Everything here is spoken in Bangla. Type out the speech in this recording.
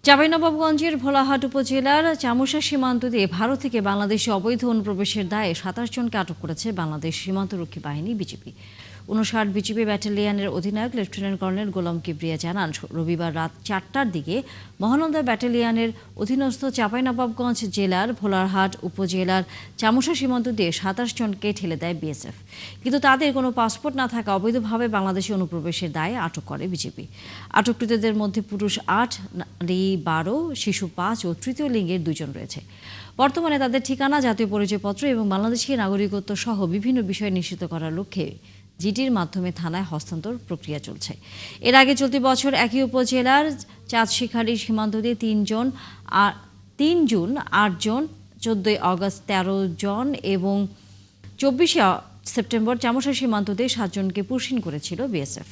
চাঁপাইনবাবগঞ্জের ভোলাহাট উপজেলার চামুশা সীমান্ত দিয়ে ভারত থেকে বাংলাদেশে অবৈধ অনুপ্রবেশের দায়ে ২৭ জনকে আটক করেছে বাংলাদেশ সীমান্তরক্ষী বাহিনী বিজিবি। ৫৯ বিজিবি ব্যাটালিয়নের অধিনায়ক লেফটেন্যান্ট কর্নেল গোলাম কিবরিয়া জানান, রবিবার রাত ৪টার দিকে মহানন্দা ব্যাটালিয়নের অধীনস্থ চাঁপাইনবাবগঞ্জ জেলার ভোলাহাট উপজেলার চামুশা সীমান্ত দিয়ে ২৭ জনকে ঠেলে দেয় বিএসএফ। কিন্তু তাদের কোনো পাসপোর্ট না থাকা অবৈধভাবে বাংলাদেশে অনুপ্রবেশের দায়ে আটক করে বিজিবি। আটককৃতদের মধ্যে পুরুষ ৮, নারী ১২, শিশু ৫ ও তৃতীয় লিঙ্গের ২ জন রয়েছে। বর্তমানে তাদের ঠিকানা, জাতীয় পরিচয়পত্র এবং বাংলাদেশি নাগরিকত্ব সহ বিভিন্ন বিষয় নিশ্চিত করার লক্ষ্যে জিডির মাধ্যমে থানায় হস্তান্তর প্রক্রিয়া চলছে। এর আগে চলতি বছর একই উপজেলার চাঁদশিখালী সীমান্ত দিয়ে ৩ জুন ৮ জন, ১৪ আগস্ট ১৩ জন এবং ২৪ সেপ্টেম্বর চামুশা সীমান্ত দিয়ে ৭ জনকে পুশিন করেছিল বিএসএফ।